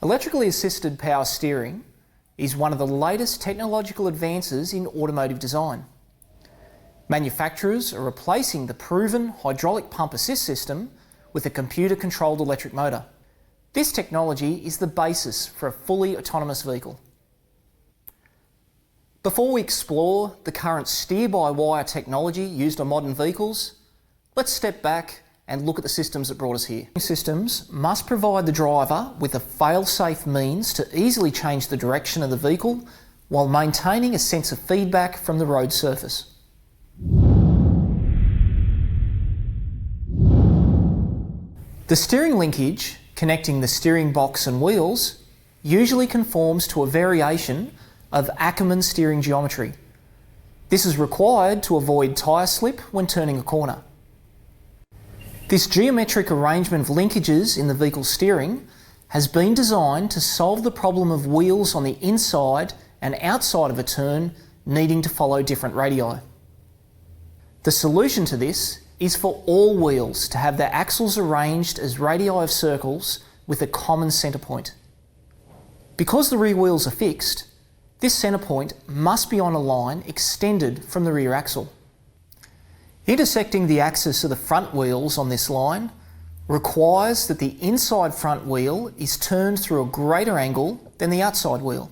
Electrically assisted power steering is one of the latest technological advances in automotive design. Manufacturers are replacing the proven hydraulic pump assist system with a computer-controlled electric motor. This technology is the basis for a fully autonomous vehicle. Before we explore the current steer-by-wire technology used on modern vehicles, let's step back and look at the systems that brought us here. Systems must provide the driver with a fail-safe means to easily change the direction of the vehicle while maintaining a sense of feedback from the road surface. The steering linkage connecting the steering box and wheels usually conforms to a variation of Ackerman steering geometry. This is required to avoid tyre slip when turning a corner. This geometric arrangement of linkages in the vehicle's steering has been designed to solve the problem of wheels on the inside and outside of a turn needing to follow different radii. The solution to this is for all wheels to have their axles arranged as radii of circles with a common centre point. Because the rear wheels are fixed, this centre point must be on a line extended from the rear axle. Intersecting the axis of the front wheels on this line requires that the inside front wheel is turned through a greater angle than the outside wheel.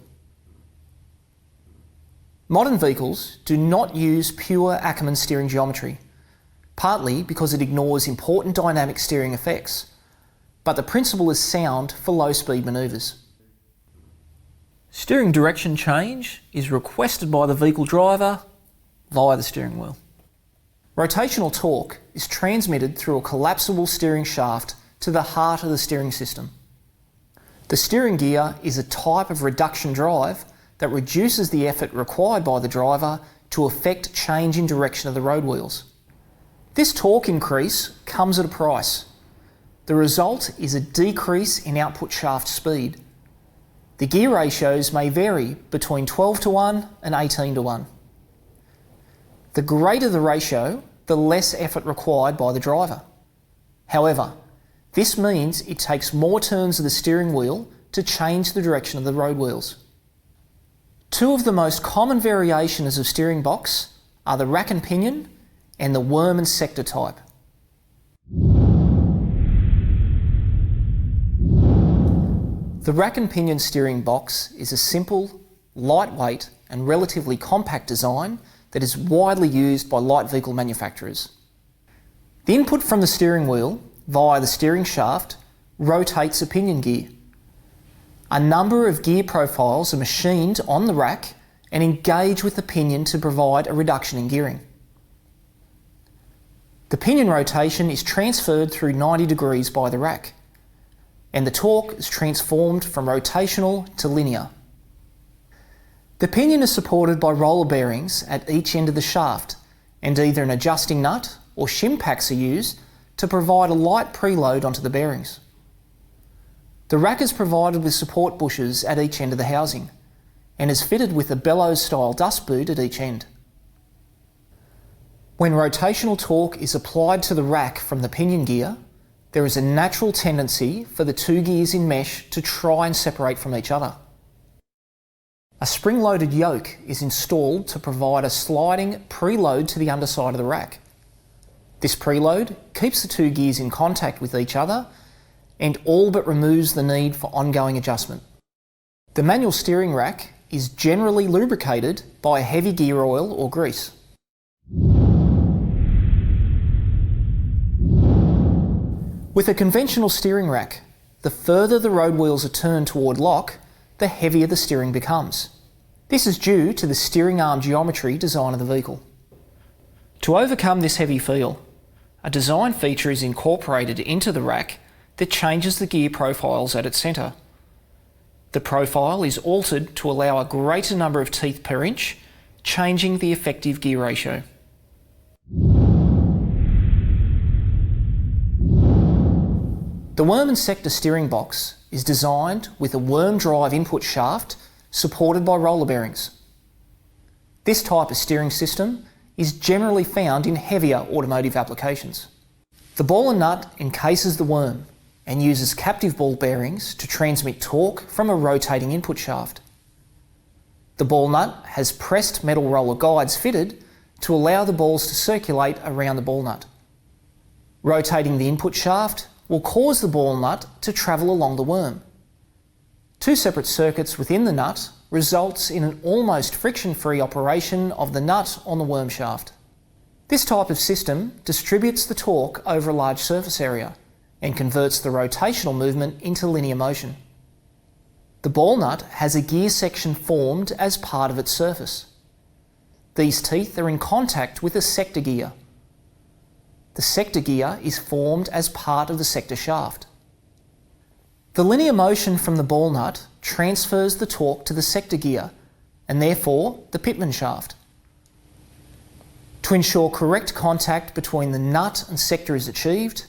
Modern vehicles do not use pure Ackerman steering geometry, partly because it ignores important dynamic steering effects, but the principle is sound for low-speed manoeuvres. Steering direction change is requested by the vehicle driver via the steering wheel. Rotational torque is transmitted through a collapsible steering shaft to the heart of the steering system. The steering gear is a type of reduction drive that reduces the effort required by the driver to effect change in direction of the road wheels. This torque increase comes at a price. The result is a decrease in output shaft speed. The gear ratios may vary between 12:1 and 18:1. The greater the ratio, the less effort required by the driver. However, this means it takes more turns of the steering wheel to change the direction of the road wheels. Two of the most common variations of steering box are the rack and pinion and the worm and sector type. The rack and pinion steering box is a simple, lightweight and relatively compact design that is widely used by light vehicle manufacturers. The input from the steering wheel via the steering shaft rotates a pinion gear. A number of gear profiles are machined on the rack and engage with the pinion to provide a reduction in gearing. The pinion rotation is transferred through 90 degrees by the rack, and the torque is transformed from rotational to linear. The pinion is supported by roller bearings at each end of the shaft, and either an adjusting nut or shim packs are used to provide a light preload onto the bearings. The rack is provided with support bushes at each end of the housing and is fitted with a bellows-style dust boot at each end. When rotational torque is applied to the rack from the pinion gear, there is a natural tendency for the two gears in mesh to try and separate from each other. A spring-loaded yoke is installed to provide a sliding preload to the underside of the rack. This preload keeps the two gears in contact with each other and all but removes the need for ongoing adjustment. The manual steering rack is generally lubricated by a heavy gear oil or grease. With a conventional steering rack, the further the road wheels are turned toward lock, the heavier the steering becomes. This is due to the steering arm geometry design of the vehicle. To overcome this heavy feel, a design feature is incorporated into the rack that changes the gear profiles at its centre. The profile is altered to allow a greater number of teeth per inch, changing the effective gear ratio. The worm and sector steering box is designed with a worm drive input shaft supported by roller bearings. This type of steering system is generally found in heavier automotive applications. The ball and nut encases the worm and uses captive ball bearings to transmit torque from a rotating input shaft. The ball nut has pressed metal roller guides fitted to allow the balls to circulate around the ball nut. Rotating the input shaft will cause the ball nut to travel along the worm. Two separate circuits within the nut results in an almost friction-free operation of the nut on the worm shaft. This type of system distributes the torque over a large surface area and converts the rotational movement into linear motion. The ball nut has a gear section formed as part of its surface. These teeth are in contact with a sector gear. The sector gear is formed as part of the sector shaft. The linear motion from the ball nut transfers the torque to the sector gear and therefore the pitman shaft. To ensure correct contact between the nut and sector is achieved,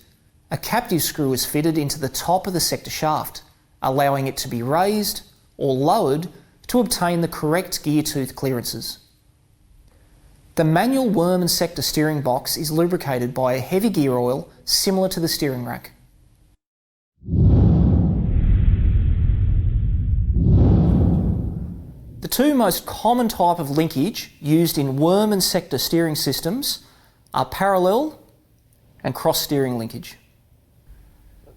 a captive screw is fitted into the top of the sector shaft, allowing it to be raised or lowered to obtain the correct gear tooth clearances. The manual worm and sector steering box is lubricated by a heavy gear oil similar to the steering rack. The two most common type of linkage used in worm and sector steering systems are parallel and cross steering linkage.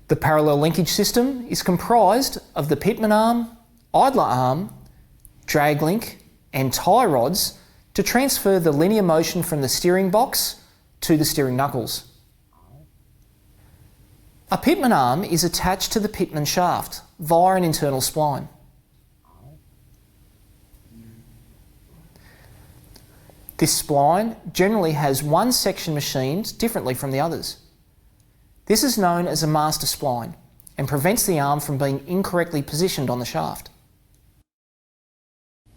The parallel linkage system is comprised of the pitman arm, idler arm, drag link and tie rods to transfer the linear motion from the steering box to the steering knuckles. A pitman arm is attached to the pitman shaft via an internal spline. This spline generally has one section machined differently from the others. This is known as a master spline and prevents the arm from being incorrectly positioned on the shaft.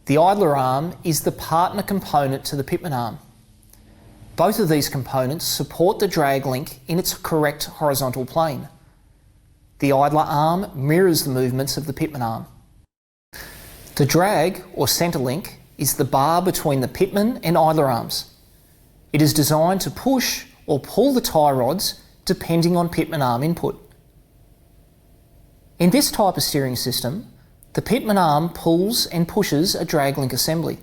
The idler arm is the partner component to the pitman arm. Both of these components support the drag link in its correct horizontal plane. The idler arm mirrors the movements of the pitman arm. The drag, or centre link, is the bar between the pitman and idler arms. It is designed to push or pull the tie rods depending on pitman arm input. In this type of steering system, the pitman arm pulls and pushes a drag link assembly.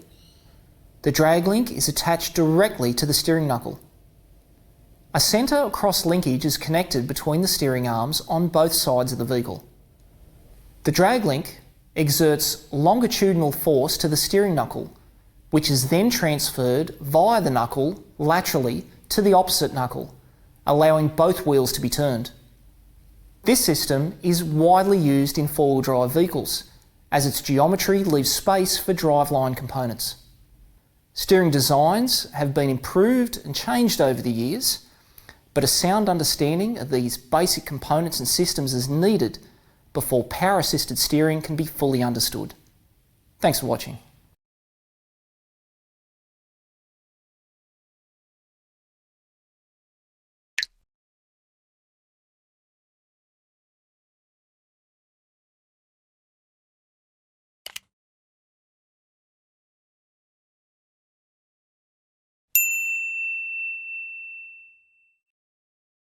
The drag link is attached directly to the steering knuckle. A centre or cross linkage is connected between the steering arms on both sides of the vehicle. The drag link exerts longitudinal force to the steering knuckle, which is then transferred via the knuckle laterally to the opposite knuckle, allowing both wheels to be turned. This system is widely used in four-wheel drive vehicles, as its geometry leaves space for driveline components. Steering designs have been improved and changed over the years, but a sound understanding of these basic components and systems is needed before power-assisted steering can be fully understood. Thanks for watching.